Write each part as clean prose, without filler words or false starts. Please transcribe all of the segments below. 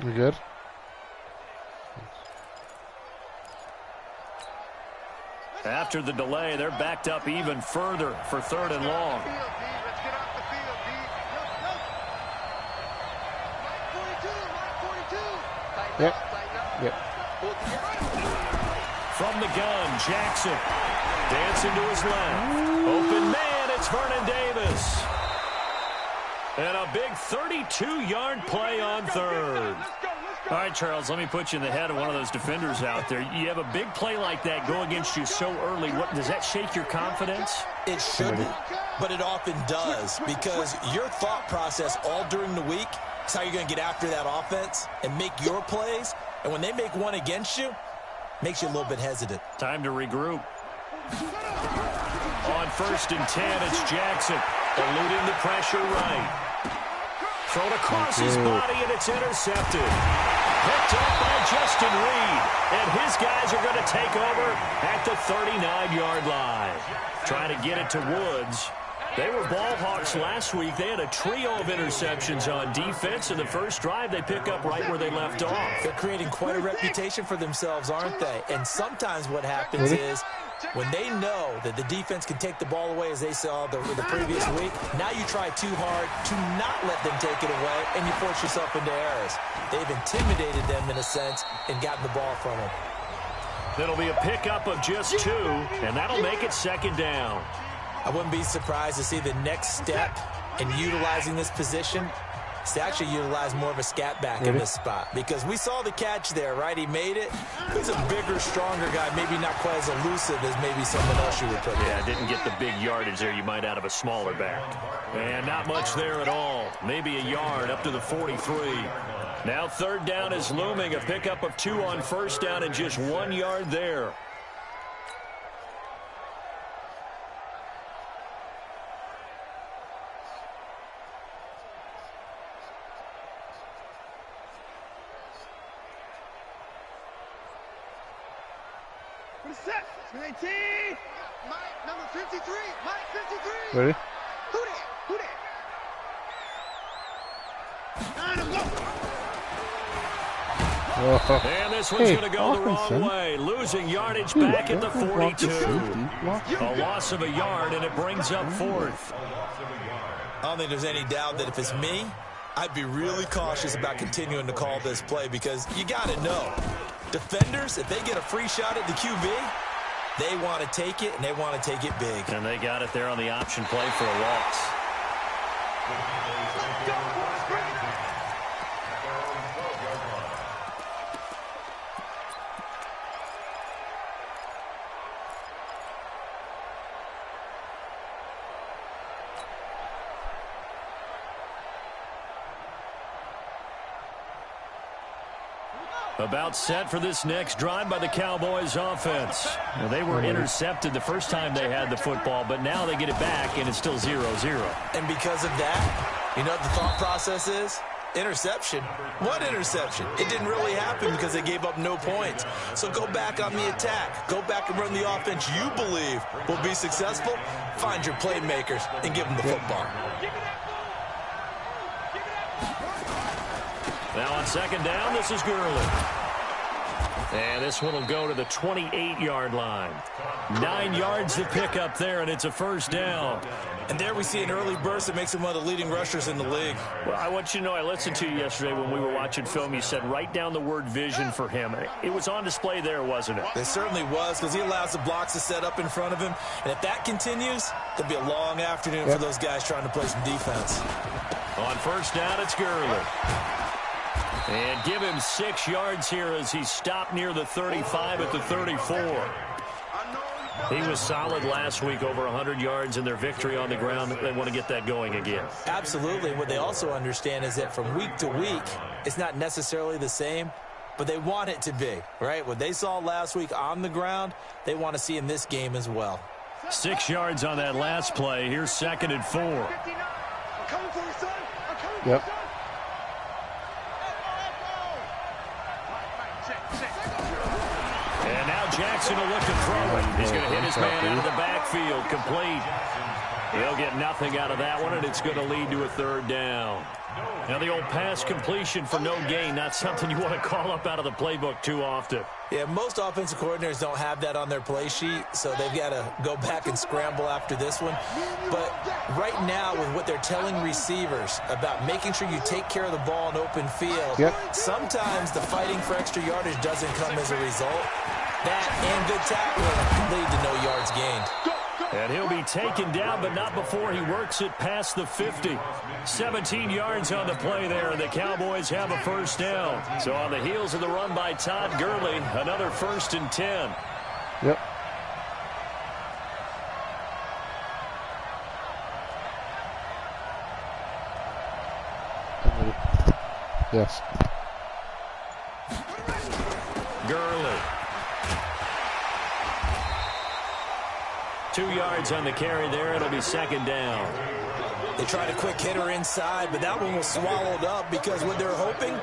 We good? After the delay, they're backed up even further for 3rd and long. Yep. From the gun, Jackson dancing to his left. Open man, it's Vernon Davis. And a big 32-yard play on 3rd. All right, Charles, let me put you in the head of one of those defenders out there. You have a big play like that go against you so early. Does that shake your confidence? It shouldn't, but it often does, because your thought process all during the week is how you're going to get after that offense and make your plays. And when they make one against you, makes you a little bit hesitant. Time to regroup. On 1st and 10, it's Jackson eluding the pressure right. Thrown across his body, and it's intercepted. Picked up by Justin Reed. And his guys are going to take over at the 39-yard line. Trying to get it to Woods. They were ball hawks last week. They had a trio of interceptions on defense. In the first drive, they pick up right where they left off. They're creating quite a reputation for themselves, aren't they? And sometimes what happens is when they know that the defense can take the ball away, as they saw the previous week, now you try too hard to not let them take it away, and you force yourself into errors. They've intimidated them, in a sense, and gotten the ball from them. It'll be a pickup of just 2, and that'll make it 2nd down. I wouldn't be surprised to see the next step in utilizing this position is to actually utilize more of a scat back in this spot. Because we saw the catch there, right? He made it. He's a bigger, stronger guy, maybe not quite as elusive as maybe someone else you would put there. Yeah, didn't get the big yardage there you might out of a smaller back. And not much there at all. Maybe a yard up to the 43. Now 3rd down is looming. A pickup of 2 on 1st down and just 1 yard there. Set. 19. Mike, number 53. Mike, 53. Ready? Who that? Who that? And go. And this one's going to go the wrong way. Losing yardage back at the 42. A loss of a yard, and it brings up 4th. I don't think there's any doubt that if it's me, I'd be really cautious about continuing to call this play, because you got to know, defenders, if they get a free shot at the QB, they want to take it, and they want to take it big. And they got it there on the option play for a loss. About set for this next drive by the Cowboys offense. Well, they were intercepted the first time they had the football, but now they get it back, and it's still 0-0. And because of that, you know what the thought process is? Interception. What interception? It didn't really happen because they gave up no points. So go back on the attack. Go back and run the offense you believe will be successful. Find your playmakers and give them the football. Now on 2nd down, this is Gurley. And this one will go to the 28-yard line. 9 yards to pick up there, and it's a 1st down. And there we see an early burst that makes him one of the leading rushers in the league. Well, I want you to know, I listened to you yesterday when we were watching film. You said write down the word vision for him. It was on display there, wasn't it? It certainly was, because he allows the blocks to set up in front of him. And if that continues, there'll be a long afternoon for those guys trying to play some defense. On 1st down, it's Gurley. And give him 6 yards here as he stopped near the 35 at the 34. He was solid last week, over 100 yards in their victory on the ground. They want to get that going again. Absolutely. What they also understand is that from week to week, it's not necessarily the same, but they want it to be, right? What they saw last week on the ground, they want to see in this game as well. 6 yards on that last play. Here's 2nd and 4. Yep. And now Jackson will look to throw it. He's going to hit his man out of the backfield. Complete. He'll get nothing out of that one, and it's going to lead to a third down. Now, the old pass completion for no gain, not something you want to call up out of the playbook too often. Yeah, most offensive coordinators don't have that on their play sheet, so they've got to go back and scramble after this one. But right now, with what they're telling receivers about making sure you take care of the ball in open field, sometimes the fighting for extra yardage doesn't come as a result. That and good tackling lead to no yards gained. And he'll be taken down, but not before he works it past the 50. 17 yards on the play there, and the Cowboys have a first down. So on the heels of the run by Todd Gurley, another 1st and 10. Yep. Yes. Gurley. 2 yards on the carry there. It'll be 2nd down. They tried a quick hitter inside, but that one was swallowed up because what they're hoping,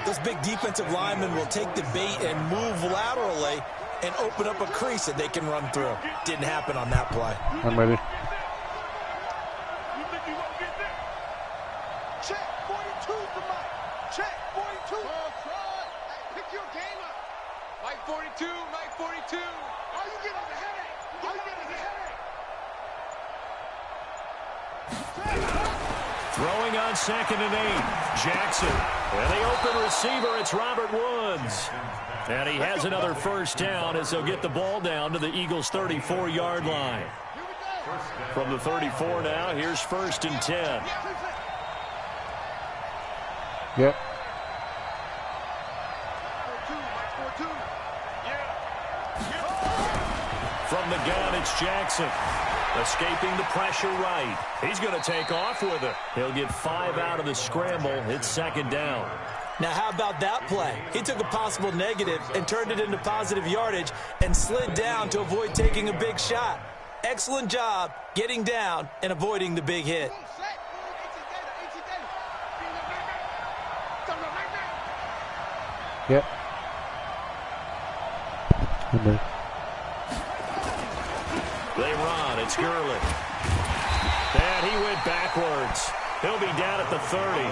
those big defensive linemen will take the bait and move laterally and open up a crease that they can run through. Didn't happen on that play. I'm ready. Check 42 for Mike. Check 42. Pick your game up. Mike 42. Mike 42. Are you getting the headache? Are you getting the headache? Throwing on 2nd and 8. Jackson. And the open receiver, it's Robert Woods. And he has another first down as they'll get the ball down to the Eagles' 34-yard line. From the 34 now, here's 1st and 10. Yep. From the gun, it's Jackson. Escaping the pressure right. He's going to take off with it. He'll get 5 out of the scramble. It's 2nd down. Now, how about that play? He took a possible negative and turned it into positive yardage and slid down to avoid taking a big shot. Excellent job getting down and avoiding the big hit. Yep. Okay. They run. It's Gurley. And he went backwards. He'll be down at the 30.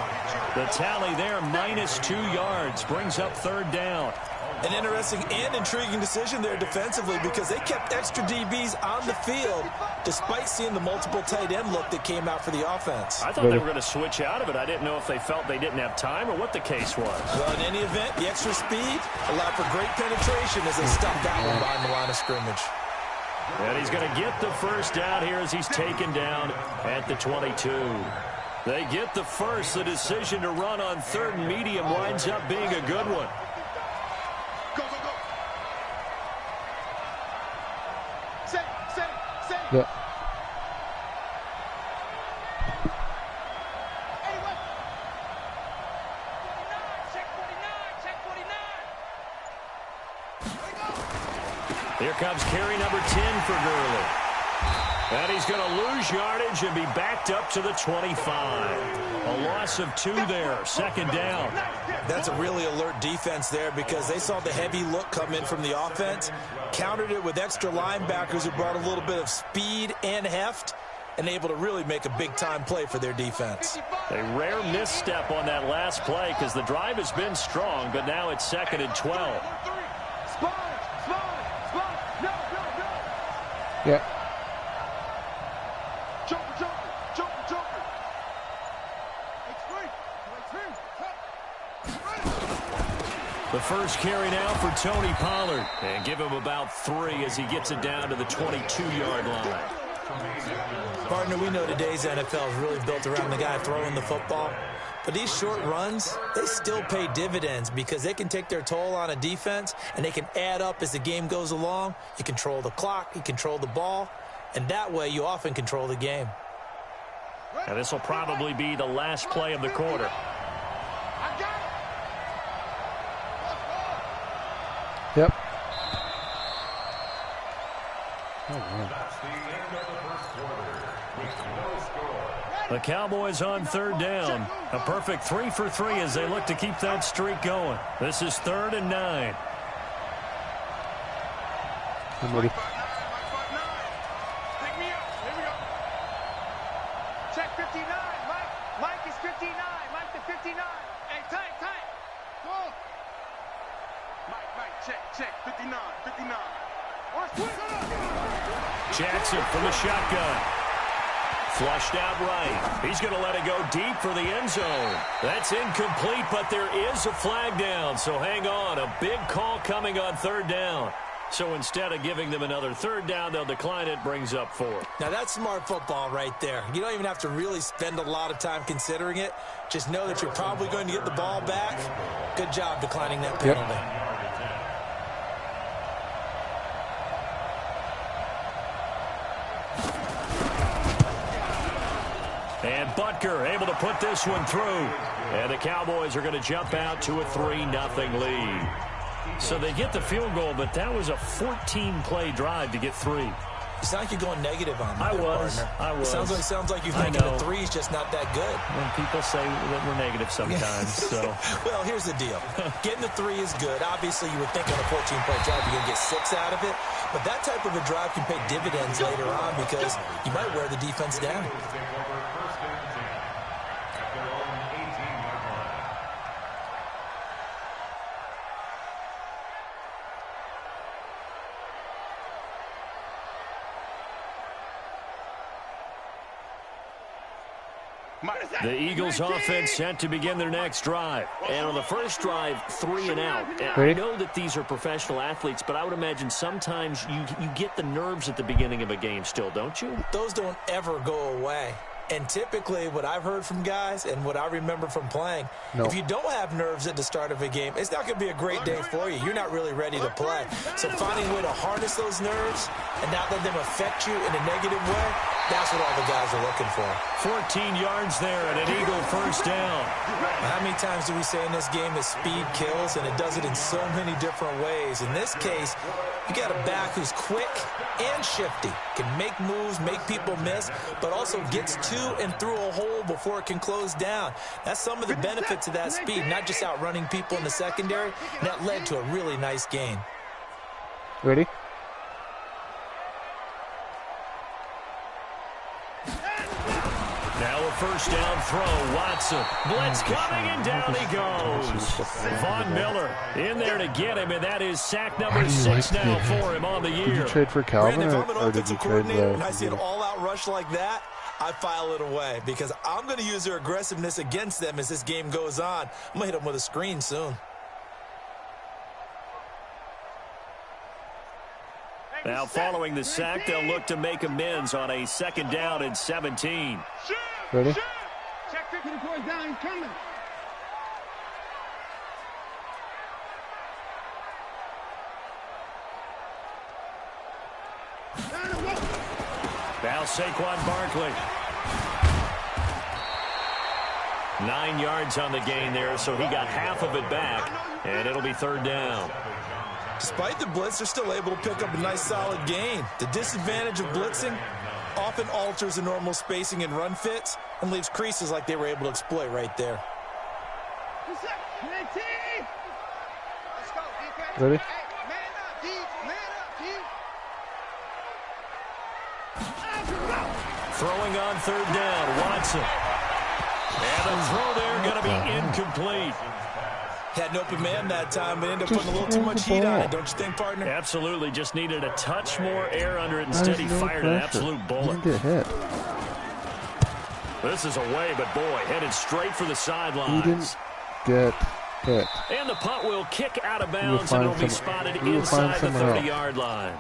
The tally there, -2 yards, brings up 3rd down. An interesting and intriguing decision there defensively because they kept extra DBs on the field despite seeing the multiple tight end look that came out for the offense. I thought they were going to switch out of it. I didn't know if they felt they didn't have time or what the case was. Well, in any event, the extra speed allowed for great penetration as they stuffed that one behind the line of scrimmage. And he's going to get the first down here as he's taken down at the 22. They get the first. The decision to run on 3rd and medium winds up being a good one. Go, go, go. Set. Yep. Anyway. 49, check 49, check 49. Here comes carry number 10 for Gurley. And he's going to lose yardage and be backed up to the 25. A loss of 2 there, 2nd down. That's a really alert defense there because they saw the heavy look come in from the offense, countered it with extra linebackers who brought a little bit of speed and heft, and able to really make a big-time play for their defense. A rare misstep on that last play because the drive has been strong, but now it's 2nd and 12. Spot. No. Yep. Joker. The first carry now for Tony Pollard. And give him about 3 as he gets it down to the 22-yard line. Partner, we know today's NFL is really built around the guy throwing the football. But these short runs, they still pay dividends because they can take their toll on a defense and they can add up as the game goes along. You control the clock, you control the ball, and that way you often control the game. And this will probably be the last play of the quarter. Yep. Oh, man. The Cowboys on 3rd down. A perfect 3 for 3 as they look to keep that streak going. This is 3rd and 9. I'm ready. 59. Mike is 59. Mike the 59. Hey, tight. Go. Mike, check. 59. Jackson from the shotgun. Flushed out right. He's going to let it go deep for the end zone. That's incomplete, but there is a flag down. So hang on. A big call coming on third down. So instead of giving them another third down, they'll decline it, brings up 4. Now, that's smart football right there. You don't even have to really spend a lot of time considering it. Just know that you're probably going to get the ball back. Good job declining that penalty. Yep. And Butker able to put this one through. And the Cowboys are going to jump out to a 3-0 lead. So they get the field goal, but that was a 14-play drive to get 3. It's not like you're going negative on that, I was. Sounds like you're thinking the 3 is just not that good. When people say that we're negative sometimes. So. Well, here's the deal. Getting the 3 is good. Obviously, you would think on a 14-play drive you're going to get 6 out of it. But that type of a drive can pay dividends later on because you might wear the defense down. The Eagles offense set to begin their next drive. And on the first drive, 3 and out. And I know that these are professional athletes, but I would imagine sometimes you get the nerves at the beginning of a game still, don't you? Those don't ever go away. And typically what I've heard from guys and what I remember from playing, if you don't have nerves at the start of a game, it's not going to be a great day for you. You're not really ready to play. So finding a way to harness those nerves and not let them affect you in a negative way, that's what all the guys are looking for. 14 yards there and an Eagle first down. How many times do we say in this game that speed kills, and it does it in so many different ways? In this case, you got a back who's quick and shifty, can make moves, make people miss, but also gets to and through a hole before it can close down. That's some of the benefits of that speed, not just outrunning people in the secondary. And that led to a really nice gain. Ready? Now a first down throw. Watson. Blitz coming, and down he goes. Von Miller in there to get him, and that is sack number 6 now for him on the year. Did you trade for Calvin, Brandon, if I'm an or did you offensive trade coordinator the... and I see an all-out rush like that, I file it away because I'm going to use their aggressiveness against them as this game goes on. I'm going to hit them with a screen soon. Now following the sack, they'll look to make amends on a 2nd down and 17. Ready? Check 54 down, he's coming. Now Saquon Barkley. 9 yards on the gain there, so he got half of it back, and it'll be 3rd down. Despite the blitz, they're still able to pick up a nice solid gain. The disadvantage of blitzing often alters the normal spacing and run fits and leaves creases like they were able to exploit right there. Ready? Throwing on 3rd down, Watson. And the throw there going to be incomplete. Had an open man that time, but ended up putting a little too much heat on it, don't you think, partner? Absolutely. Just needed a touch more air under it. Instead, he fired an absolute bullet. He didn't get hit. This is away, but boy, headed straight for the sidelines. He didn't get hit. And the punt will kick out of bounds, and it'll be spotted inside the 30-yard line.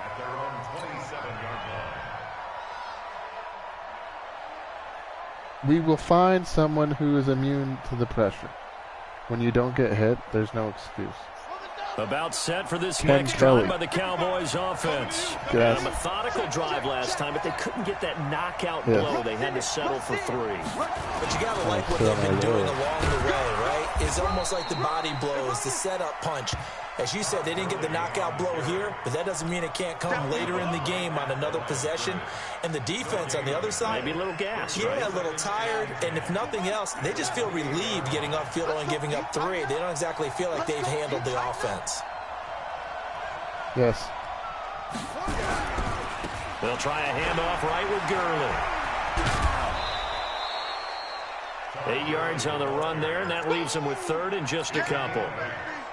We will find someone who is immune to the pressure. When you don't get hit, there's no excuse. About set for this Ken next Kelly. drive by the Cowboys offense. Yes. A methodical drive last time, but they couldn't get that knockout blow. They had to settle for 3. But you got to like what they've been doing along the way, right? It's almost like the body blows, the setup punch. As you said, they didn't get the knockout blow here, but that doesn't mean it can't come later in the game on another possession. And the defense on the other side, maybe a little gas, yeah, right? a little tired. And if nothing else, they just feel relieved getting upfield and giving up 3. They don't exactly feel like they've handled the offense. Yes. They'll try a handoff right with Gurley. 8 yards on the run there, and that leaves him with third and just a couple.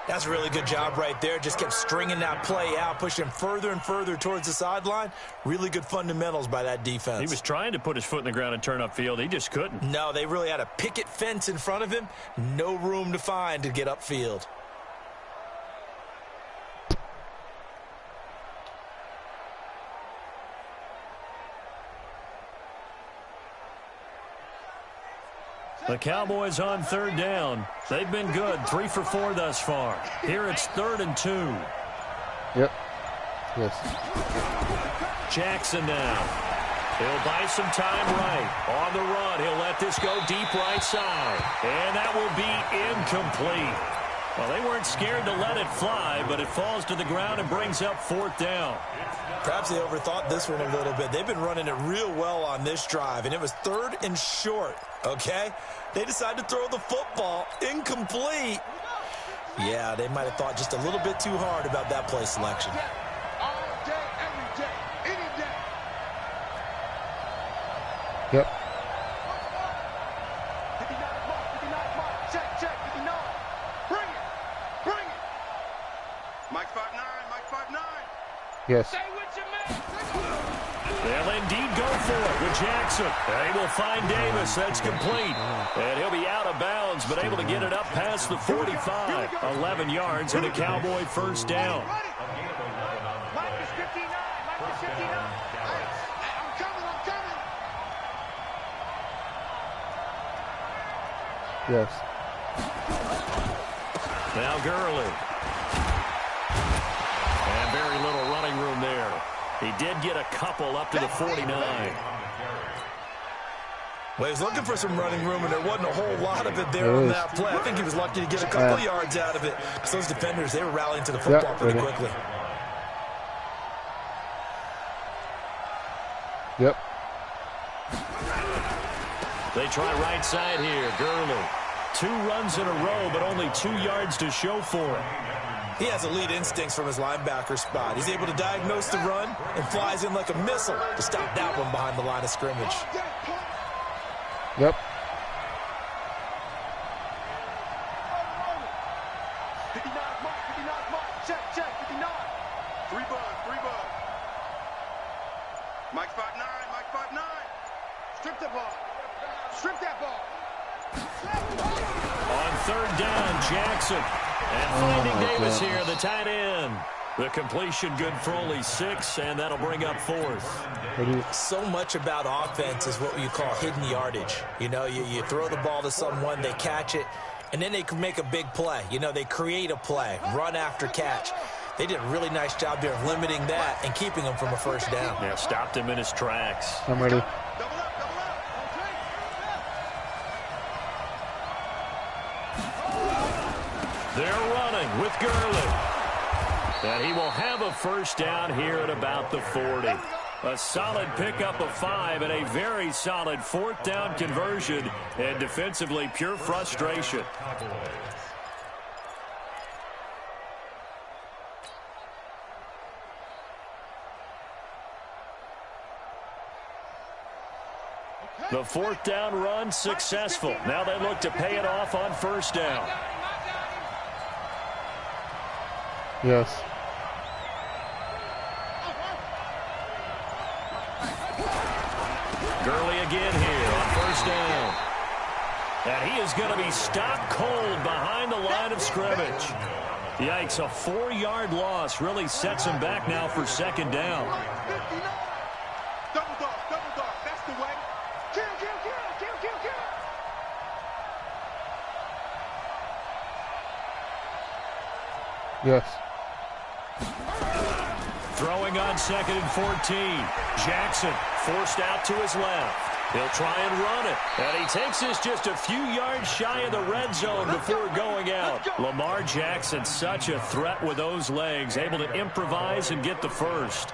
That's a really good job right there. Just kept stringing that play out, pushing him further and further towards the sideline. Really good fundamentals by that defense. He was trying to put his foot in the ground and turn upfield. He just couldn't. No, they really had a picket fence in front of him. No room to find to get upfield. The Cowboys on third down. They've been good, 3 for 4 thus far. Here it's 3rd and 2. Yep. Yes. Jackson now. He'll buy some time right. On the run, he'll let this go deep right side. And that will be incomplete. Well, they weren't scared to let it fly, but it falls to the ground and brings up 4th down. Perhaps they overthought this one a little bit. They've been running it real well on this drive, and it was 3rd and short, okay? They decided to throw the football incomplete. Yeah, they might have thought just a little bit too hard about that play selection. All day, every day, any day. Yep. 59 mark, check, 59. Bring it. Mike 5'9", Yes. Stay with your man. They'll indeed go for it with Jackson. They will find Davis. That's complete. And he'll be out of bounds, but able to get it up past the 45. 11 yards and a Cowboy first down. Mike is 59. Hey, I'm coming. Yes. Now Gurley. And very little running room there. He did get a couple up to the 49. Well, he was looking for some running room, and there wasn't a whole lot of it there on that play. I think he was lucky to get a couple yards out of it. So those defenders, they were rallying to the football pretty quickly. Yep. They try right side here. Gurley. 2 runs in a row, but only 2 yards to show for it. He has elite instincts from his linebacker spot. He's able to diagnose the run and flies in like a missile to stop that one behind the line of scrimmage. Yep. 59 mark, check, 59. 3 bud. Mike 5'9". Strip that ball. On third down, Jackson. And finding Davis here, the tight end. The completion good for only 6, and that'll bring up 4th. So much about offense is what you call hidden yardage. You know, you throw the ball to someone, they catch it, and then they can make a big play. You know, they create a play, run after catch. They did a really nice job there of limiting that and keeping him from a first down. Yeah, stopped him in his tracks. I'm ready. Double up. They're running with Gurley. And he will have a first down here at about the 40. A solid pickup of 5 and a very solid 4th down conversion. And defensively, pure frustration. The 4th down run successful. Now they look to pay it off on first down. Yes. Gurley again here on first down. And he is going to be stopped cold behind the line of scrimmage. Yikes, a 4-yard loss really sets him back now for second down. Double dog. That's the way. Kill. Yes. Throwing on 2nd and 14. Jackson forced out to his left. He'll try and run it. And he takes this just a few yards shy of the red zone before going out. Lamar Jackson, such a threat with those legs, able to improvise and get the first.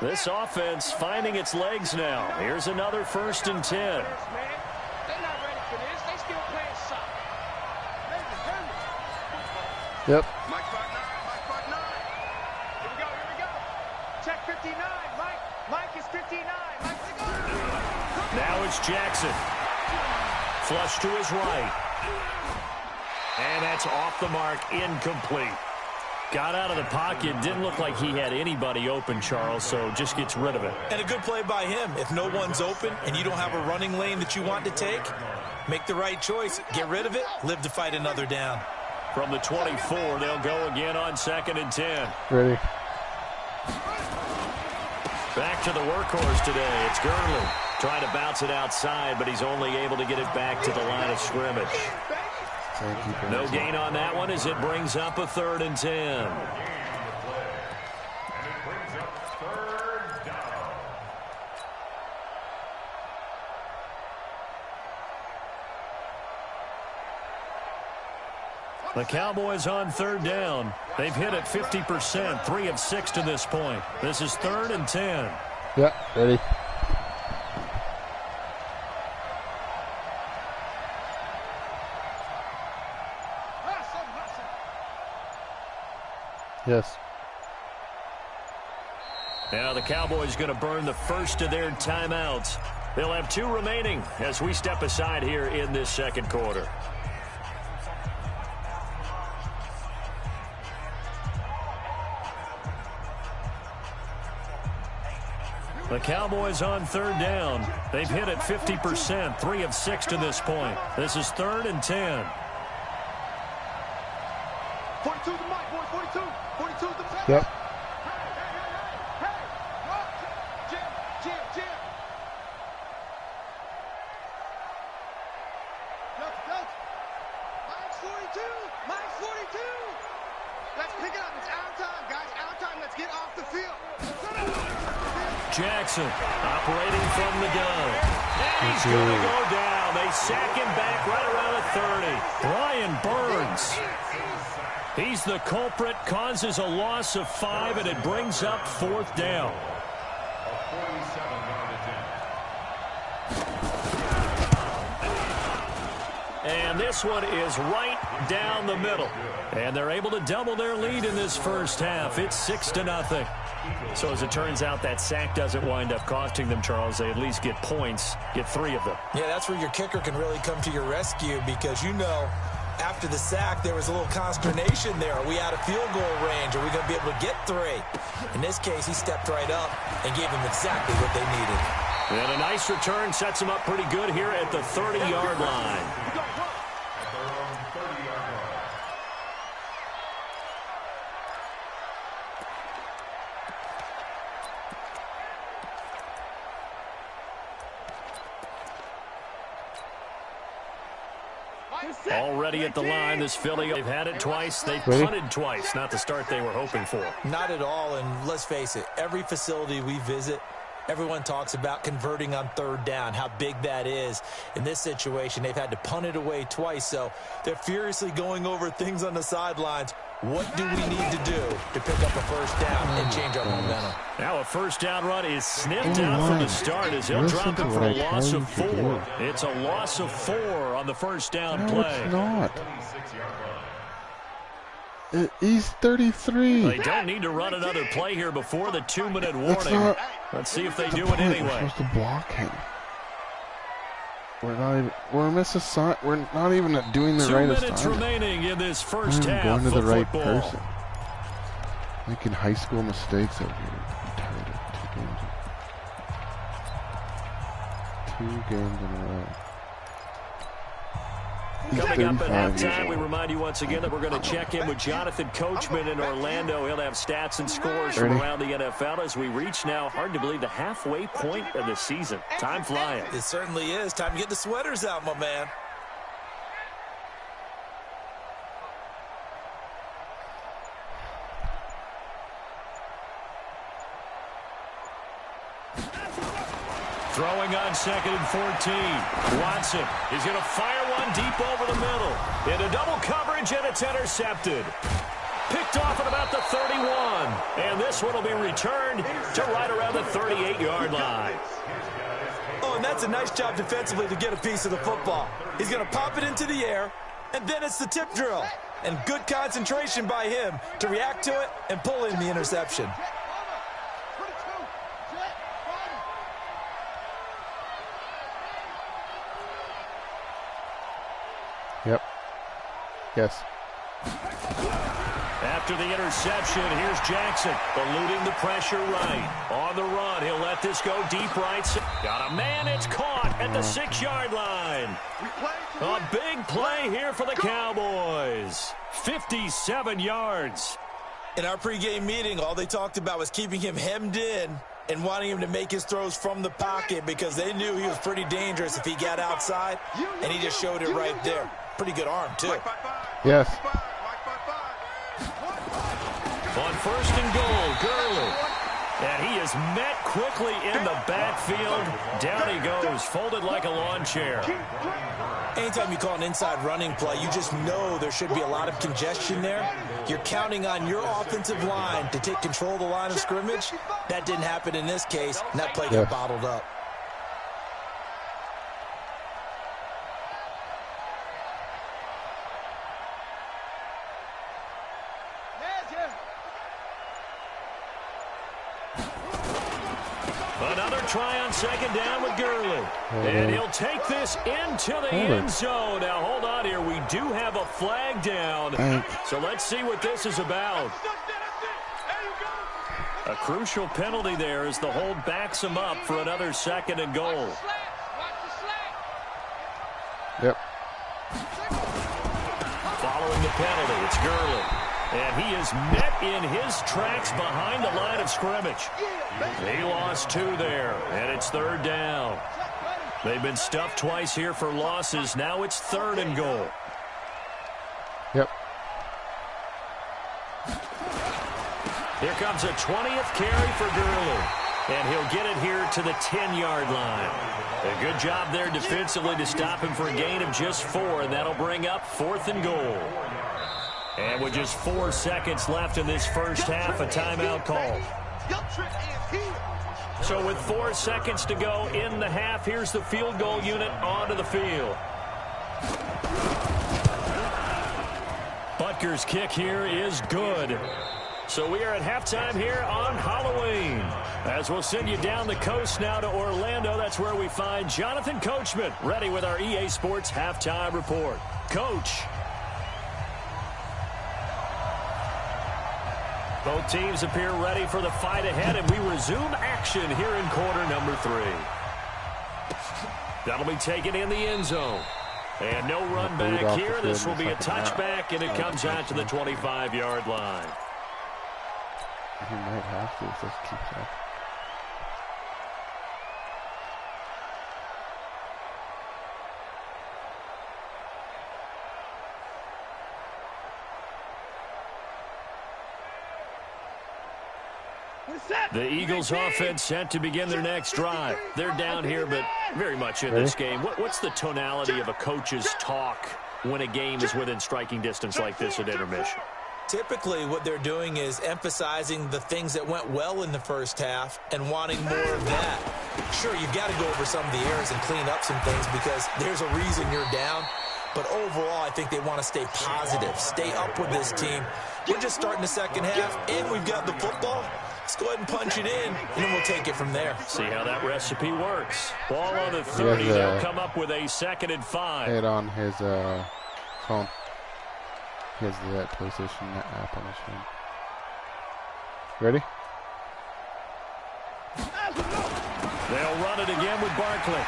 This offense finding its legs now. Here's another 1st and 10. They're not ready for this. They still playing soccer. Yep. Mike 5'9". Here we go. Check 59. Mike is 59. Mike, Now it's Jackson. Flush to his right. And that's off the mark, incomplete. Got out of the pocket. Didn't look like he had anybody open, Charles, so just gets rid of it. And a good play by him. If no one's open and you don't have a running lane that you want to take, make the right choice. Get rid of it. Live to fight another down. From the 24, they'll go again on 2nd and 10. Ready. Back to the workhorse today. It's Gurley. Trying to bounce it outside, but he's only able to get it back to the line of scrimmage. No gain on that one as it brings up a 3rd and 10. The Cowboys on 3rd down. They've hit it 50%, 3 of 6 to this point. This is 3rd and 10. Yeah, ready. Yes. Now the Cowboys going to burn the first of their timeouts. They'll have 2 remaining as we step aside here in this 2nd quarter. The Cowboys on 3rd down. They've hit it 50%, 3 of 6 to this point. This is 3rd and 10. 42 the mic, boy. 42. 42 the mic. Yep. Jim. Mike's 42. Let's pick it up. It's out time, guys. Out time. Let's get off the field. Jackson operating from the gun. And he's going to go down. They sack him back right around the 30. Brian Burns. He's the culprit, causes a loss of 5, and it brings up 4th down. And this one is right down the middle. And they're able to double their lead in this first half. It's 6-0. So as it turns out, that sack doesn't wind up costing them, Charles. They at least get points, get 3 of them. Yeah, that's where your kicker can really come to your rescue because, you know, after the sack, there was a little consternation there. Are we out of field goal range? Are we going to be able to get 3? In this case, he stepped right up and gave them exactly what they needed. And a nice return sets him up pretty good here at the 30-yard line. Already at the line, this Philly, they've had it twice. They've punted twice. Not the start they were hoping for. Not at all, and let's face it, every facility we visit, everyone talks about converting on 3rd down, how big that is. In this situation, they've had to punt it away twice, so they're furiously going over things on the sidelines. What do we need to do to pick up a 1st down and change our momentum? Now a 1st down run is sniffed out from the start as he'll drop it for a loss of 4. It's a loss of 4 on the 1st down play. It's not. He's 33. They don't need to run another play here before the 2-minute warning. Let's see if they do it anyway. We're supposed to block him. We're not even. We're not even doing the right assignment. 2 minutes remaining in this first half. Going to the right football. person. Making high school mistakes over here. I'm tired of 2 games in a row. Coming up at halftime, we remind you once again that we're going to check in with Jonathan Coachman in Orlando. He'll have stats and scores from around the NFL as we reach now, hard to believe, the halfway point of the season. Time flying. It certainly is. Time to get the sweaters out, my man. Throwing on 2nd and 14. Watson is going to fire one deep over the middle. Into double coverage, and it's intercepted. Picked off at about the 31. And this one will be returned to right around the 38-yard line. Oh, and that's a nice job defensively to get a piece of the football. He's going to pop it into the air, and then it's the tip drill. And good concentration by him to react to it and pull in the interception. Yes. After the interception, here's Jackson, eluding the pressure right. On the run, he'll let this go deep right. Got a man, it's caught at the 6-yard line. A big play here for the Cowboys. 57 yards. In our pregame meeting, all they talked about was keeping him hemmed in and wanting him to make his throws from the pocket because they knew he was pretty dangerous if he got outside, and he just showed it right there. Pretty good arm, too. Yes. On 1st and goal, Gurley. And he is met quickly in the backfield. Down he goes, folded like a lawn chair. Anytime you call an inside running play, you just know there should be a lot of congestion there. You're counting on your offensive line to take control of the line of scrimmage. That didn't happen in this case, and that play got bottled up. Another try on 2nd down with Gurley. And he'll take this into the end zone. Now, hold on here. We do have a flag down. So let's see what this is about. A crucial penalty there as the hold backs him up for another 2nd and goal. Yep. Following the penalty, it's Gurley. And he is met in his tracks behind the line of scrimmage. He lost 2 there, and it's 3rd down. They've been stuffed twice here for losses. Now it's 3rd and goal. Yep. Here comes a 20th carry for Gurley. And he'll get it here to the 10-yard line. A good job there defensively to stop him for a gain of just 4, and that'll bring up 4th and goal. And with just 4 seconds left in this first half, a timeout call. So with 4 seconds to go in the half, here's the field goal unit onto the field. Butker's kick here is good. So we are at halftime here on Halloween. As we'll send you down the coast now to Orlando, that's where we find Jonathan Coachman ready with our EA Sports halftime report. Coach. Both teams appear ready for the fight ahead, and we resume action here in quarter number 3. That'll be taken in the end zone. And no run back here. This will be a touchback, and it comes out to the 25-yard line. He might have to if this keeps up. The Eagles offense set to begin their next drive. They're down here, but very much in this game. What's the tonality of a coach's talk when a game is within striking distance like this at intermission? Typically, what they're doing is emphasizing the things that went well in the first half and wanting more of that. Sure, you've got to go over some of the errors and clean up some things because there's a reason you're down. But overall, I think they want to stay positive, stay up with this team. We're just starting the second half, and we've got the football. Let's go ahead and punch it in, and then we'll take it from there. See how that recipe works. Ball on the 30, they'll come up with a 2nd and 5. It on his phone. He has that PlayStation app on his phone. Ready? They'll run it again with Barkley.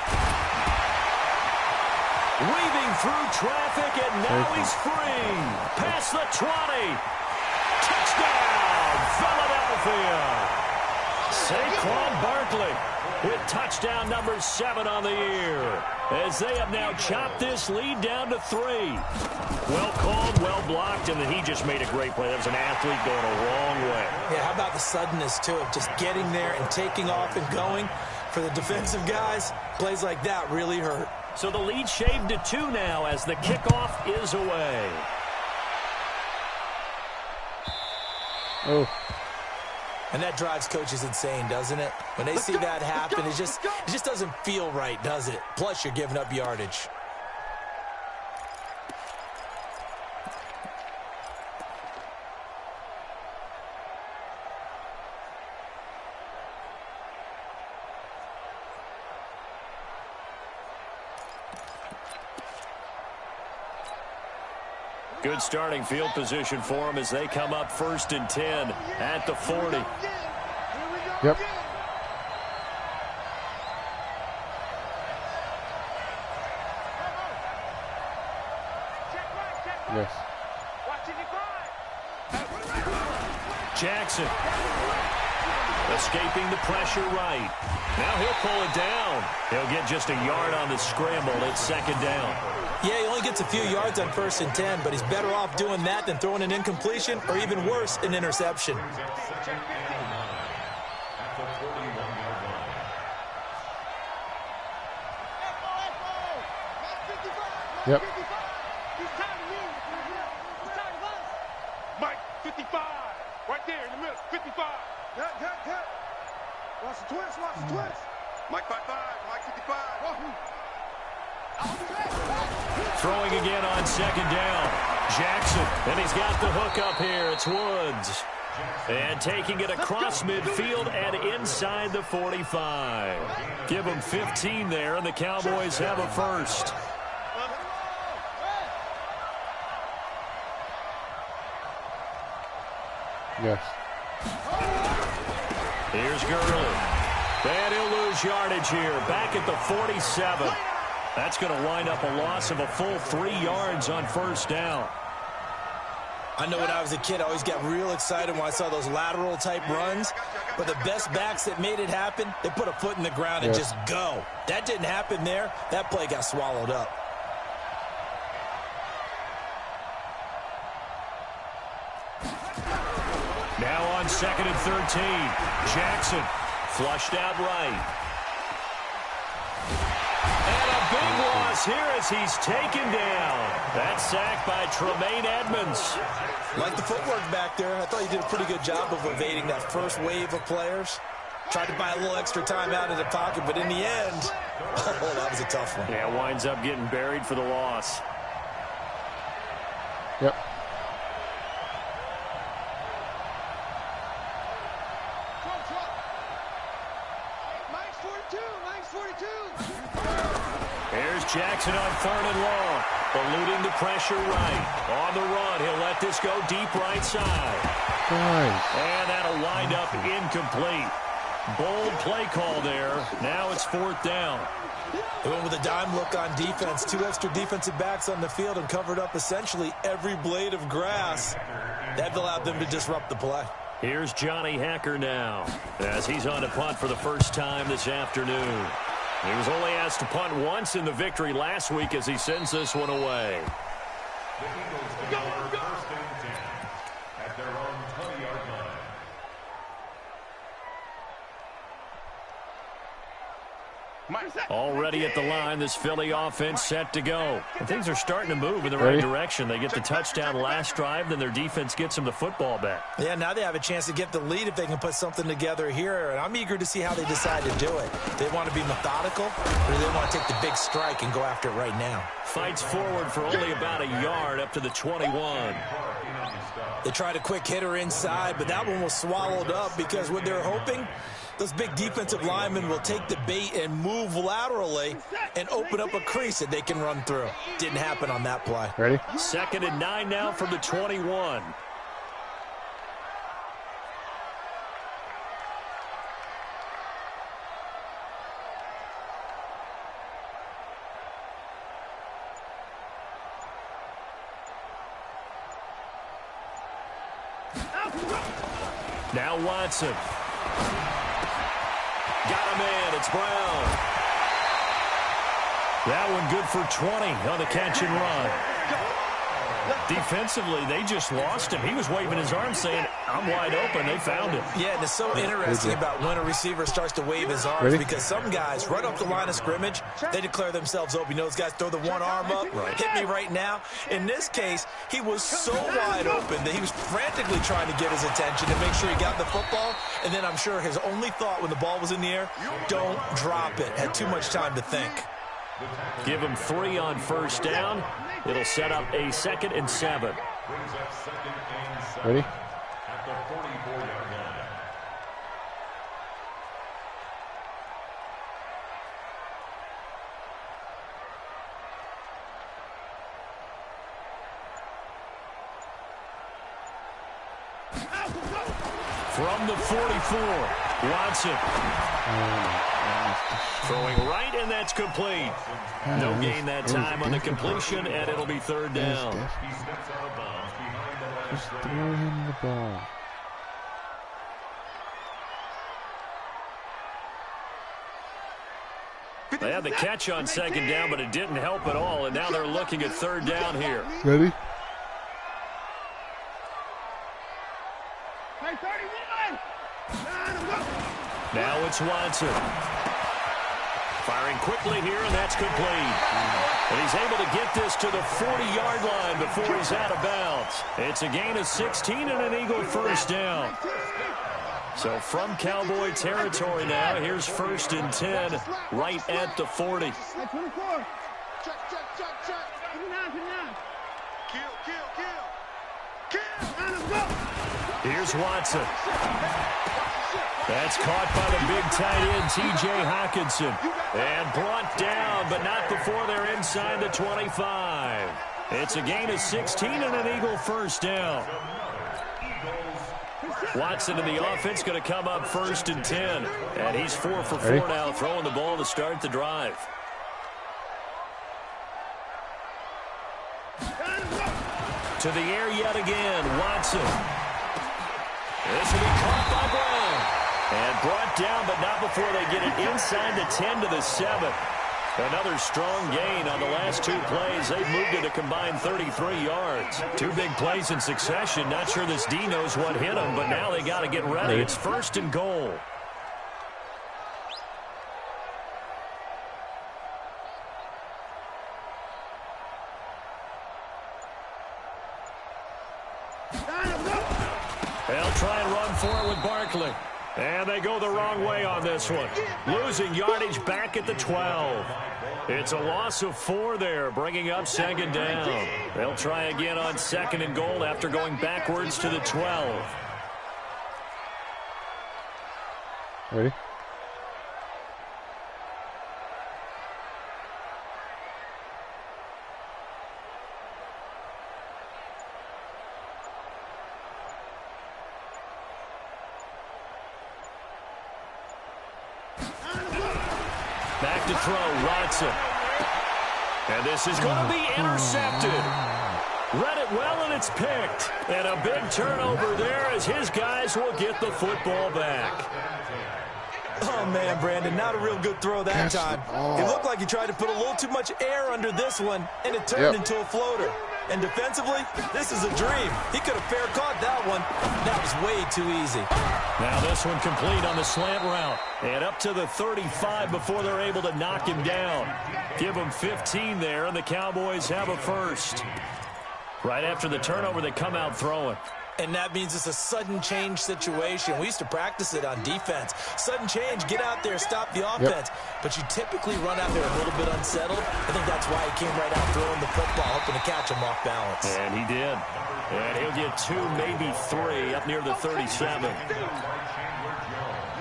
Weaving through traffic, and now he's free. Past the 20. Touchdown, Philadelphia. Saquon Barkley with touchdown number 7 on the year, as they have now chopped this lead down to 3. Well called, well blocked, and then he just made a great play. That was an athlete going a long way. Yeah, how about the suddenness, too, of just getting there and taking off and going? For the defensive guys, plays like that really hurt. So the lead shaved to 2 now as the kickoff is away. Oh. And that drives coaches insane, doesn't it? When they see that happen, it just doesn't feel right, does it? Plus, you're giving up yardage. Good starting field position for them as they come up 1st and 10 at the 40. Yep. Yes. Jackson escaping the pressure right. Now he'll pull it down. He'll get just a yard on the scramble. It's 2nd down. Yeah, he only gets a few yards on 1st and 10, but he's better off doing that than throwing an incompletion or even worse, an interception. Yep. Mike, 55. Right there in the middle, 55. Cut. Watch the twist, Mike 55, Mike 55. Throwing again on 2nd down. Jackson, and he's got the hook up here. It's Woods. And taking it across midfield and inside the 45. Give them 15 there, and the Cowboys have a first. Yes. Here's Gurley. And he'll lose yardage here. Back at the 47. That's going to wind up a loss of a full 3 yards on 1st down. I know when I was a kid, I always got real excited when I saw those lateral-type runs. But the best backs that made it happen, they put a foot in the ground and just go. That didn't happen there. That play got swallowed up. Now on 2nd and 13. Jackson flushed out right. And a big loss here as he's taken down. That's sacked by Tremaine Edmonds. Like the footwork back there, I thought he did a pretty good job of evading that first wave of players. Tried to buy a little extra time out of the pocket, but in the end, oh, that was a tough one. Yeah, winds up getting buried for the loss. Yep. Here's Jackson on 3rd and long. Eluding the pressure right. On the run, he'll let this go deep right side. Nice. And that'll wind up incomplete. Bold play call there. Now it's 4th down. They went with a dime look on defense. 2 extra defensive backs on the field and covered up essentially every blade of grass. That allowed them to disrupt the play. Here's Johnny Hacker now as he's on to punt for the first time this afternoon. He was only asked to punt once in the victory last week as he sends this one away. The Eagles take over 1st and 10 at their own 20-yard line. Already at the line, this Philly offense set to go. And things are starting to move in the right direction. They get the touchdown last drive, then their defense gets them the football back. Yeah, now they have a chance to get the lead if they can put something together here. And I'm eager to see how they decide to do it. They want to be methodical, or do they want to take the big strike and go after it right now? Fights forward for only about a yard up to the 21. They tried a quick hitter inside, but that one was swallowed up because what they're hoping, those big defensive linemen will take the bait and move laterally and open up a crease that they can run through. Didn't happen on that play. Ready? 2nd and 9 now from the 21. Now Watson. Got him in. It's Brown. That one good for 20 on the catch and run. Defensively, they just lost him. He was waving his arms saying, I'm wide open. They found him. Yeah, and it's so interesting about when a receiver starts to wave his arms because some guys, right off the line of scrimmage, they declare themselves open. You know, those guys throw the one arm up, hit me right now. In this case, he was so wide open that he was frantically trying to get his attention to make sure he got the football. And then I'm sure his only thought when the ball was in the air, don't drop it. Had too much time to think. Give him 3 on 1st down. It'll set up a 2nd and 7. Ready? At the 44-yard line. From the 44, Watson. Throwing right, and that's complete. No gain that time on the completion, and it'll be third down. Just throw him the ball. They had the catch on second down, but it didn't help at all, and now they're looking at third down here. Ready? Now it's Watson. Firing quickly here, and that's complete. And he's able to get this to the 40-yard line before he's out of bounds. It's a gain of 16 and an Eagle first down. So from Cowboy territory now, here's 1st and 10 right at the 40. Here's Watson. That's caught by the big tight end, T.J. Hockenson. And brought down, but not before they're inside the 25. It's a gain of 16 and an Eagle first down. Watson in the offense going to come up 1st and 10. And he's 4 for 4 now, throwing the ball to start the drive. To the air yet again, Watson. This will be caught by Brown. And brought down, but not before they get it inside the 10 to the 7. Another strong gain on the last 2 plays. They've moved it a combined 33 yards. 2 big plays in succession. Not sure this D knows what hit him, but now they got to get ready. It's 1st and goal. They'll try and run for it with Barkley. And they go the wrong way on this one. Losing yardage back at the 12. It's a loss of 4 there, bringing up 2nd down. They'll try again on 2nd and goal after going backwards to the 12. Ready? Back to throw, Watson. And this is going to be intercepted. Read it well, and it's picked. And a big turnover there as his guys will get the football back. Oh, man, Brandon, not a real good throw that time. It looked like he tried to put a little too much air under this one, and it turned into a floater. And defensively, this is a dream. He could have fair caught that one. That was way too easy. Now this one complete on the slant route. And up to the 35 before they're able to knock him down. Give him 15 there, and the Cowboys have a first. Right after the turnover, they come out throwing. And that means it's a sudden change situation. We used to practice it on defense. Sudden change, get out there, stop the offense. But you typically run out there a little bit unsettled. I think that's why he came right out throwing the football, hoping to catch him off balance. And he did. And he'll get 2, maybe 3 up near the 37.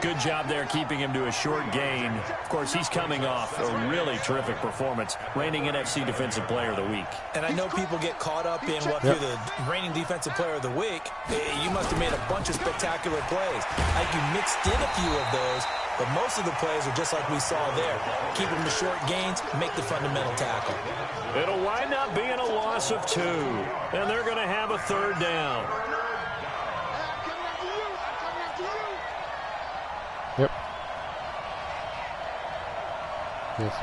Good job there keeping him to a short gain. Of course, he's coming off a really terrific performance, reigning NFC Defensive Player of the Week. And I know people get caught up in what you're the reigning Defensive Player of the Week. You must have made a bunch of spectacular plays. I think you mixed in a few of those, but most of the plays are just like we saw there. Keep them to short gains, make the fundamental tackle. It'll wind up being a loss of 2, and they're going to have a 3rd down. Yep. Yes.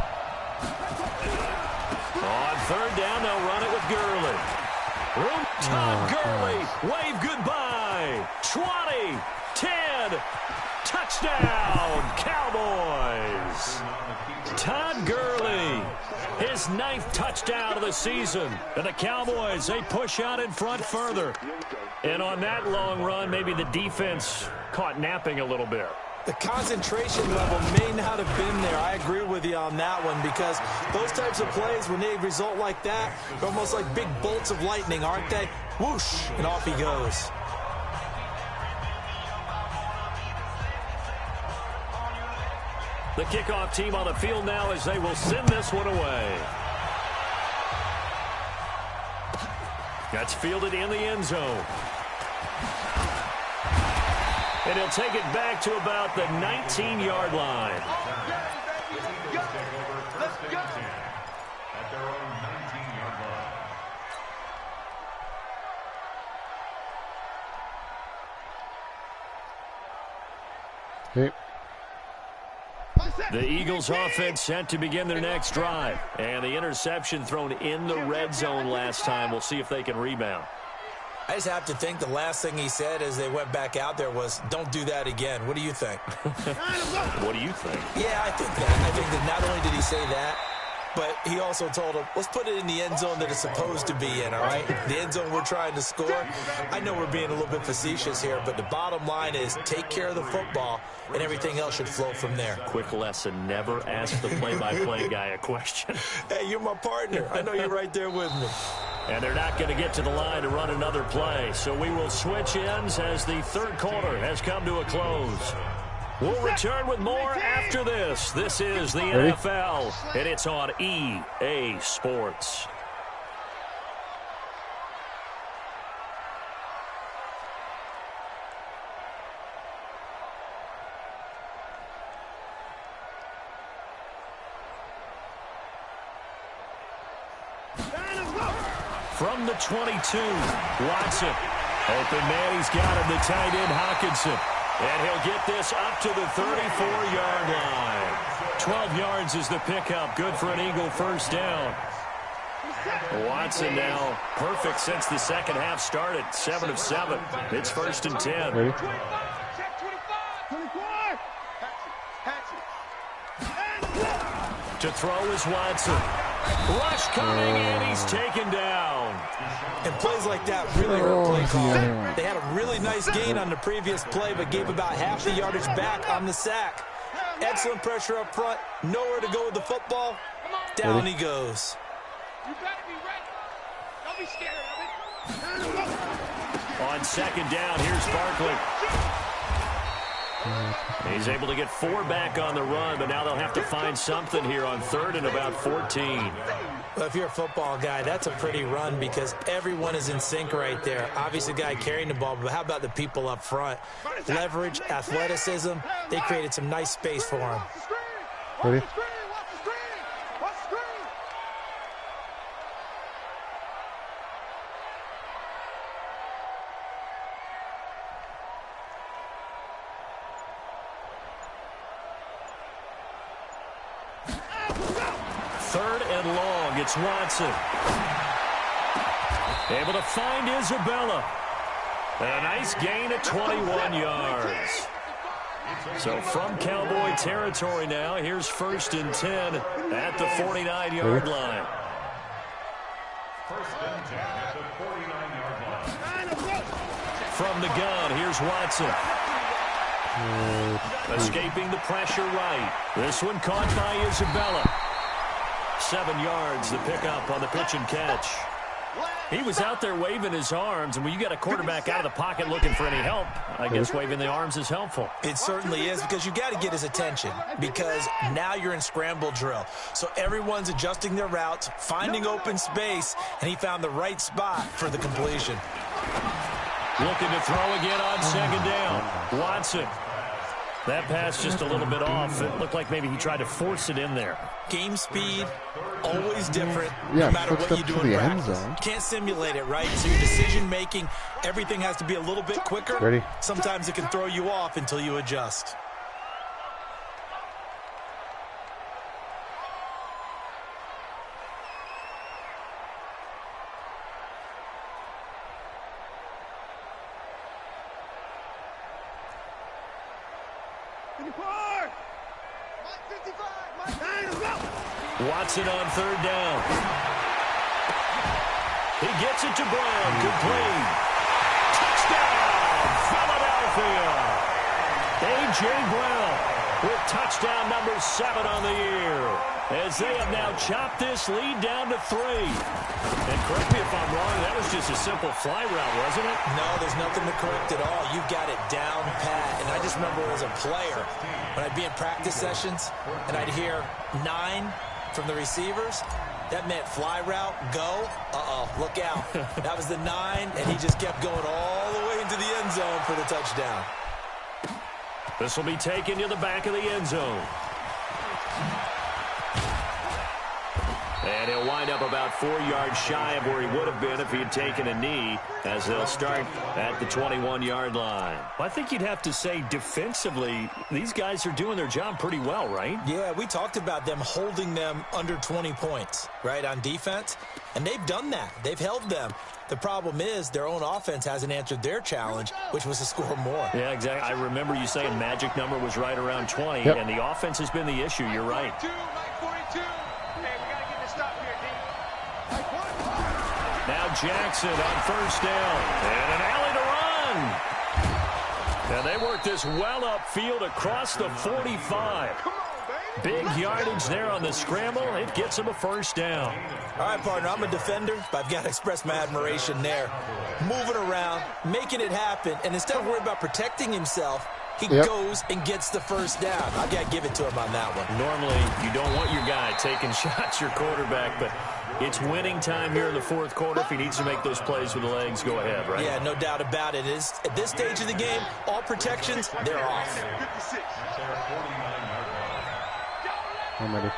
On 3rd down, they'll run it with Gurley. Todd Gurley, wave goodbye. 20, 10, touchdown, Cowboys. Todd Gurley, his 9th touchdown of the season. And the Cowboys, they push out in front further. And on that long run, maybe the defense caught napping a little bit. The concentration level may not have been there. I agree with you on that one because those types of plays, when they result like that, they're almost like big bolts of lightning, aren't they? Whoosh, and off he goes. The kickoff team on the field now as they will send this one away. That's fielded in the end zone. And he'll take it back to about the 19-yard line. At their own 19-yard line. Okay. The Eagles offense set to begin their next drive. And the interception thrown in the red zone last time. We'll see if they can rebound. I just have to think the last thing he said as they went back out there was, don't do that again. What do you think? What do you think? Yeah, I think that. I think that not only did he say that, but he also told him, let's put it in the end zone that it's supposed to be in, all right? The end zone we're trying to score. I know we're being a little bit facetious here, but the bottom line is take care of the football, and everything else should flow from there. Quick lesson, never ask the play-by-play guy a question. Hey, you're my partner. I know you're right there with me. And they're not going to get to the line to run another play, so we will switch ends as the third quarter has come to a close. We'll return with more after this. This is the NFL, and it's on EA Sports. From the 22, Watson. Open man, he's got him, the tight end, Hawkinson. And he'll get this up to the 34-yard line. 12 yards is the pickup. Good for an Eagle first down. Watson now perfect since the second half started. 7 of 7. It's first and 10. Ready? To throw is Watson. Rush coming, and he's taken down. And plays like that really hurt play call. They had a really nice gain on the previous play, but gave about half the yardage back on the sack. Excellent pressure up front. Nowhere to go with the football. Down he goes. You better be ready. Don't be scared of it. On second down, here's Barkley. He's able to get 4 back on the run, but now they'll have to find something here on third and about 14. Well, if you're a football guy, that's a pretty run because everyone is in sync right there. Obviously, the guy carrying the ball, but how about the people up front? Leverage, athleticism, they created some nice space for him. Ready? Third and long, it's Watson. Able to find Isabella. A nice gain of 21 yards. So from Cowboy territory now, here's first and 10 at the 49-yard line. First and 10 at the 49-yard line. From the gun, here's Watson. Escaping the pressure right. This one caught by Isabella. 7 yards, the pickup on the pitch and catch. He was out there waving his arms, and when you got a quarterback out of the pocket looking for any help, I guess waving the arms is helpful. It certainly is because you got to get his attention because now you're in scramble drill. So everyone's adjusting their routes, finding open space, and he found the right spot for the completion. Looking to throw again on second down. Watson. That pass just a little bit off. It looked like maybe he tried to force it in there. Game speed, always different, Yeah, no matter switched what up you to do in the end practice. zone. Can't simulate it, right? So your decision-making, everything has to be a little bit quicker. Ready? Sometimes it can throw you off until you adjust. Watson on third down. He gets it to Brown. Complete. Touchdown, Philadelphia. A.J. Brown with touchdown number 7 on the year. As they have now chopped this lead down to 3. And correct me if I'm wrong, that was just a simple fly route, wasn't it? No, there's nothing to correct at all. You've got it down pat. And I just remember as a player, when I'd be in practice sessions, and I'd hear 9 from the receivers, that meant fly route, go, look out. That was the 9, and he just kept going all the way into the end zone for the touchdown. This will be taken to the back of the end zone. And he'll wind up about 4 yards shy of where he would have been if he had taken a knee, as they'll start at the 21-yard line. Well, I think you'd have to say defensively, these guys are doing their job pretty well, right? Yeah, we talked about them holding them under 20 points, right, on defense. And they've done that. They've held them. The problem is their own offense hasn't answered their challenge, which was to score more. Yeah, exactly. I remember you saying magic number was right around 20, Yep. and the offense has been the issue. You're right. 42, Mike 42. Hey, we got to get this stop here, D. Now Jackson on first down. And an alley to run. And they work this well upfield across the 45. Come on, baby. Big yardage there on the scramble. It gets him a first down. All right, partner, I'm a defender, but I've got to express my admiration there. Moving around, making it happen, and instead of worrying about protecting himself, he goes and gets the first down. I've got to give it to him on that one. Normally, you don't want your guy taking shots, your quarterback, but it's winning time here in the fourth quarter. If he needs to make those plays with the legs, go ahead, right? Yeah, no doubt about it. At this stage of the game, all protections, they're off. 56. I'm ready.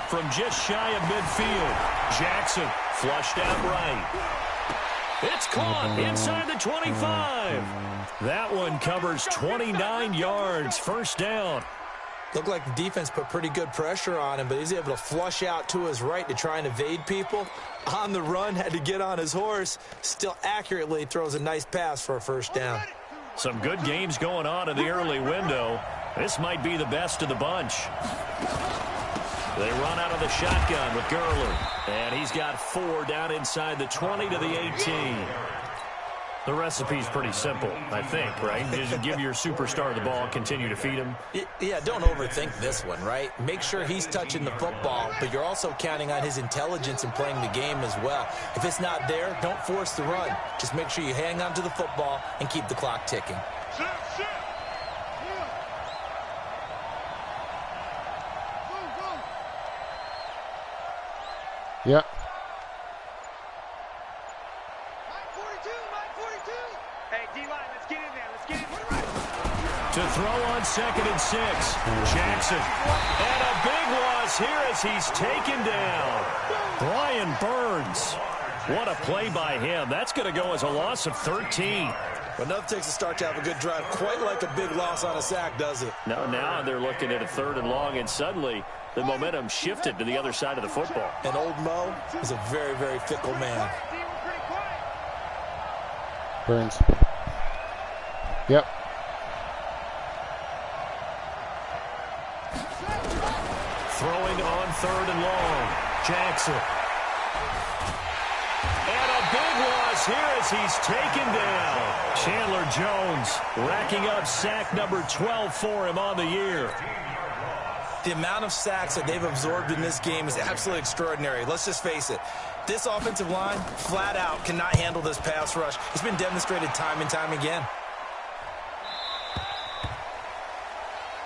From just shy of midfield, Jackson flushed out right. It's caught inside the 25. That one covers 29 yards, first down. Looked like the defense put pretty good pressure on him, but he's able to flush out to his right to try and evade people. On the run, had to get on his horse. Still accurately throws a nice pass for a first down. Some good games going on in the early window. This might be the best of the bunch. They run out of the shotgun with Gurley. And he's got 4 down inside the 20 to the 18. The recipe's pretty simple, I think, right? Just give your superstar the ball, continue to feed him. Yeah, don't overthink this one, right? Make sure he's touching the football, but you're also counting on his intelligence in playing the game as well. If it's not there, don't force the run. Just make sure you hang on to the football and keep the clock ticking. Yeah. Hey, D-line, let's get in there. Let's get in there. To throw on 2nd and 6. Jackson. And a big loss here as he's taken down. Brian Burns. What a play by him. That's going to go as a loss of 13. But nothing takes a start to have a good drive, quite like a big loss on a sack, does it? No, now they're looking at a 3rd and long, and suddenly the momentum shifted to the other side of the football. And old Mo is a very, very fickle man. Burns. Yep. Throwing on 3rd and long. Jackson. And a big loss here as he's taken down. Chandler Jones racking up sack number 12 for him on the year. The amount of sacks that they've absorbed in this game is absolutely extraordinary. Let's just face it. This offensive line, flat out, cannot handle this pass rush. It's been demonstrated time and time again.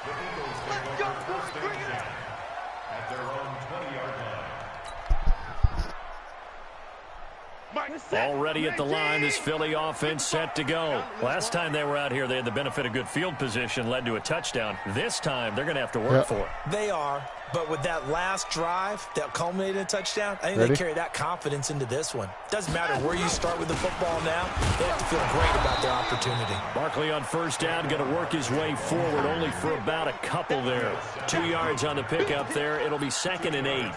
The Eagles take over first and 10 at their own 20-yard line. Already at the line, this Philly offense set to go. Last time they were out here, they had the benefit of good field position, led to a touchdown. This time, they're going to have to work for it. They are, but with that last drive that culminated in a touchdown, I think they carry that confidence into this one. Doesn't matter where you start with the football now, they have to feel great about their opportunity. Barkley on first down, going to work his way forward, only for about a couple there. 2 yards on the pickup there. It'll be 2nd and 8.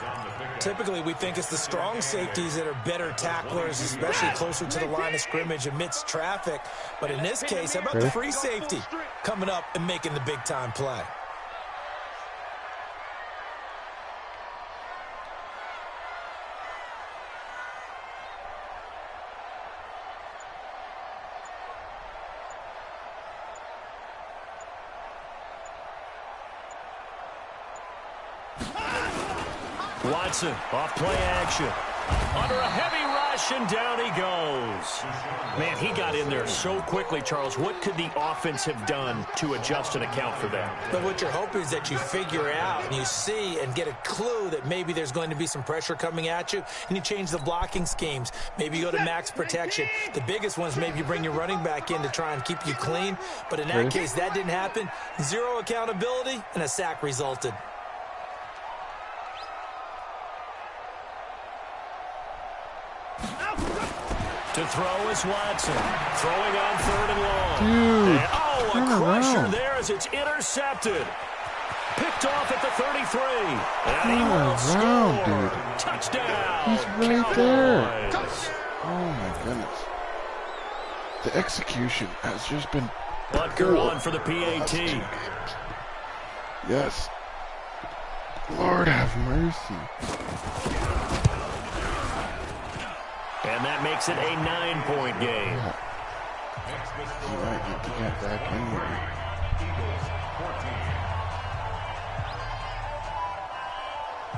Typically, we think it's the strong safeties that are better tacklers, especially closer to the line of scrimmage amidst traffic. But in this case, how about the free safety coming up and making the big-time play? Watson off play action. Under a heavy rush, and down he goes. Man, he got in there so quickly, Charles. What could the offense have done to adjust and account for that? But what you're hoping is that you figure out and you see and get a clue that maybe there's going to be some pressure coming at you, and you change the blocking schemes. Maybe you go to max protection. The biggest ones, maybe you bring your running back in to try and keep you clean. But in that case, that didn't happen. Zero accountability, and a sack resulted. To throw is Watson. Throwing on 3rd and long. Dude, and, a crusher there as it's intercepted. Picked off at the 33. And he will score. Dude. Touchdown. He's right Cowboys. there. Oh, my goodness. The execution has just been... Butker on for the PAT. Yes. Lord have mercy. And that makes it a 9-point game. He might get to get back in here.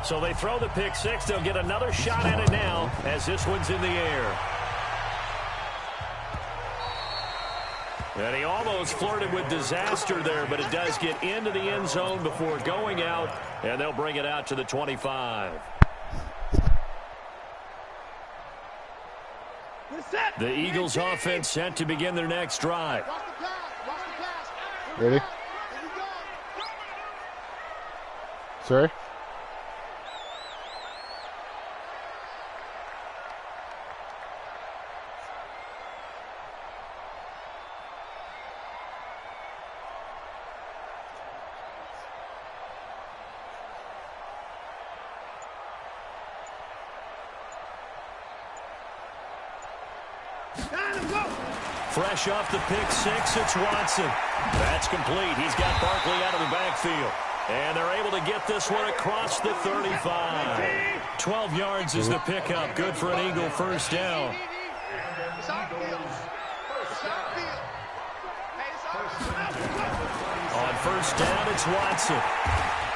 So they throw the pick six. They'll get another shot at it now as this one's in the air. And he almost flirted with disaster there, but it does get into the end zone before going out, and they'll bring it out to the 25. The Eagles offense set to begin their next drive. Ready? Sorry? Fresh off the pick six, it's Watson. That's complete. He's got Barkley out of the backfield. And they're able to get this one across the 35. 12 yards is the pickup. Good for an Eagle first down. On first down, it's Watson.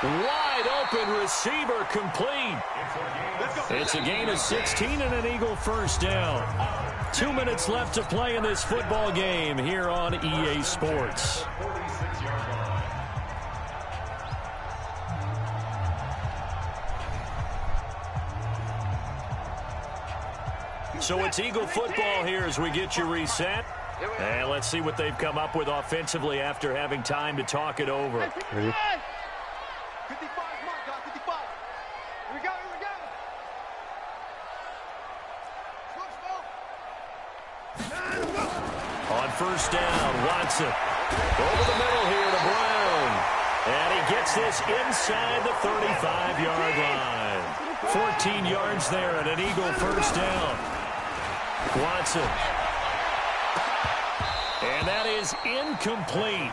Wide open receiver complete. It's a gain of 16 and an Eagle first down. 2 minutes left to play in this football game here on EA Sports. So it's Eagle football here as we get you reset. And let's see what they've come up with offensively after having time to talk it over. Ready? 55, come on, guys, 55. Here we go, here we go. On first down, Watson. Over the middle here to Brown. And he gets this inside the 35-yard line. 14 yards there at an Eagle first down. Watson. And that is incomplete.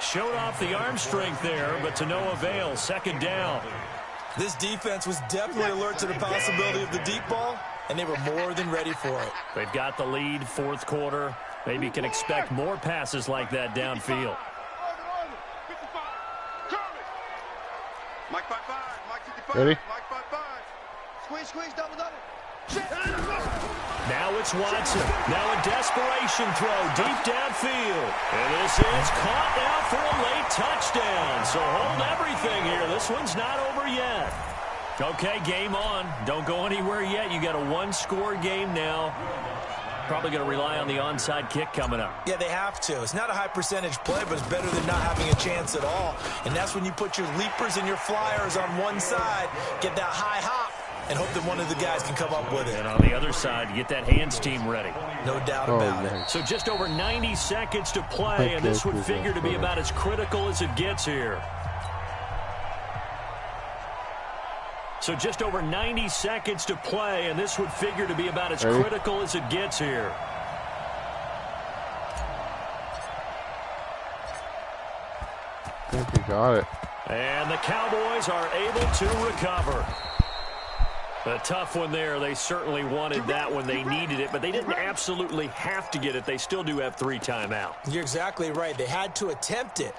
Showed off the arm strength there, but to no avail. Second down. This defense was definitely alert to the possibility of the deep ball, and they were more than ready for it. They've got the lead, fourth quarter. Maybe you can expect more passes like that downfield. Mike 5-5, Mike 55, Ready? Mike 5-5. Squeeze, double. Now it's Watson. Now a desperation throw deep downfield. And this is caught now for a late touchdown. So hold everything here. This one's not over yet. Okay, game on. Don't go anywhere yet. You got a one-score game now. Probably going to rely on the onside kick coming up. Yeah, they have to. It's not a high percentage play, but it's better than not having a chance at all. And that's when you put your leapers and your flyers on one side, get that high hop, and hope that one of the guys can come up with it. And on the other side, you get that hands team ready. No doubt about it. So just over 90 seconds to play, and this would figure to be about as critical as it gets here. So just over 90 seconds to play, and this would figure to be about as critical as it gets here. I think he got it. And the Cowboys are able to recover. A tough one there. They certainly wanted that one. They needed it, but they didn't absolutely have to get it. They still do have 3 timeouts. You're exactly right. They had to attempt it.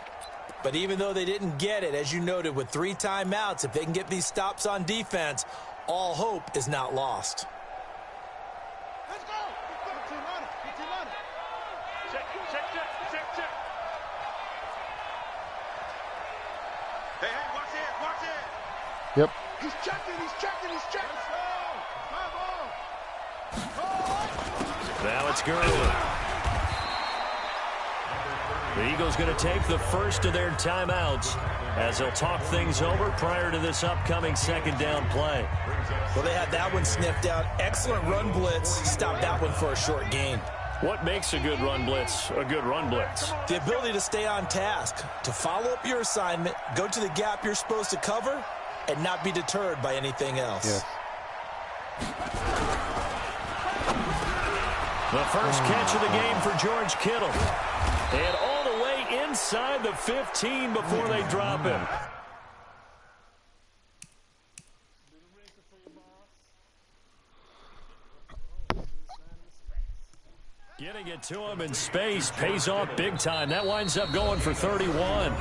But even though they didn't get it, as you noted, with 3 timeouts, if they can get these stops on defense, all hope is not lost. Let's go. Get team on it. Get team on it. Check. Hey, watch it. Yep. He's checking. Now it's Gurley. The Eagles going to take the first of their timeouts as they'll talk things over prior to this upcoming second down play. Well, they had that one sniffed out. Excellent run blitz. Stopped that one for a short gain. What makes a good run blitz a good run blitz? The ability to stay on task, to follow up your assignment, go to the gap you're supposed to cover, and not be deterred by anything else. Yes. The first catch of the game for George Kittle. And all the way inside the 15 before they drop him. Getting it to him in space pays off big time. That winds up going for 31.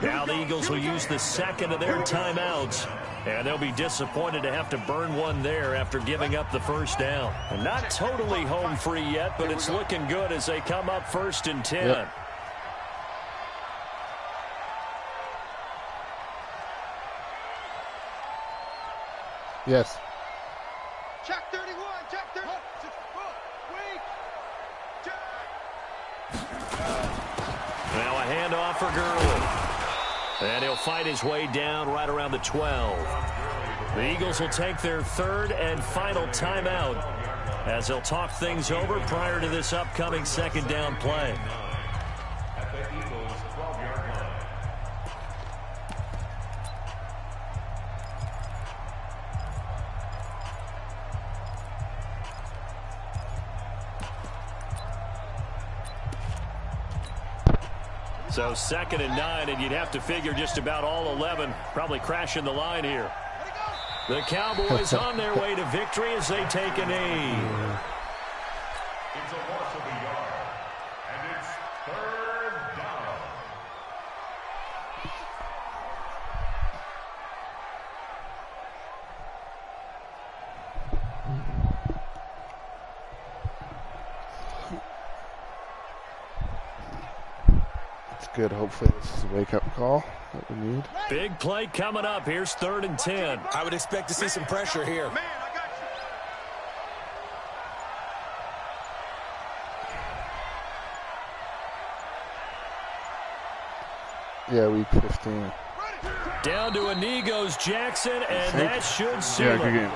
Now the Eagles will use the second of their timeouts. And they'll be disappointed to have to burn one there after giving up the first down. And not totally home free yet, but it's looking good as they come up 1st and 10. Yep. Yes. Check 31. Check 31. Wait. Now a handoff for Gurley. And he'll fight his way down right around the 12. The Eagles will take their third and final timeout as they'll talk things over prior to this upcoming second down play. At the Eagles' 12-yard line. So 2nd and 9, and you'd have to figure just about all 11 probably crashing the line here. The Cowboys on their way to victory as they take a knee. It's a loss of a yard, and it's 3rd down. It's good. Hopefully this is a wake-up call that we need. Big play coming up. Here's 3rd and 10. I would expect to see some pressure here. Man, I got you. Yeah, week 15. Down to a knee goes Jackson, and that should seal Yeah, good him. game.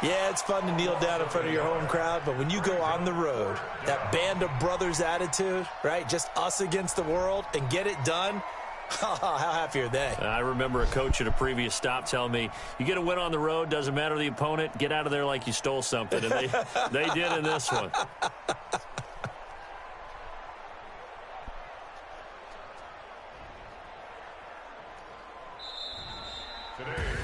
Yeah, it's fun to kneel down in front of your home crowd, but when you go on the road, that band of brothers attitude, right, just us against the world, and get it done, how happy are they? I remember a coach at a previous stop telling me, you get a win on the road, doesn't matter the opponent, get out of there like you stole something. And they did in this one.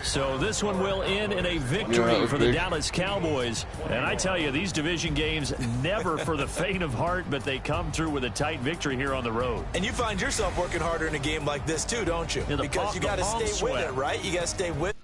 So this one will end in a victory for the Dallas Cowboys. And I tell you, these division games never for the faint of heart, but they come through with a tight victory here on the road. And you find yourself working harder in a game like this too, don't you? Yeah, because you got to stay with it, right? You got to stay with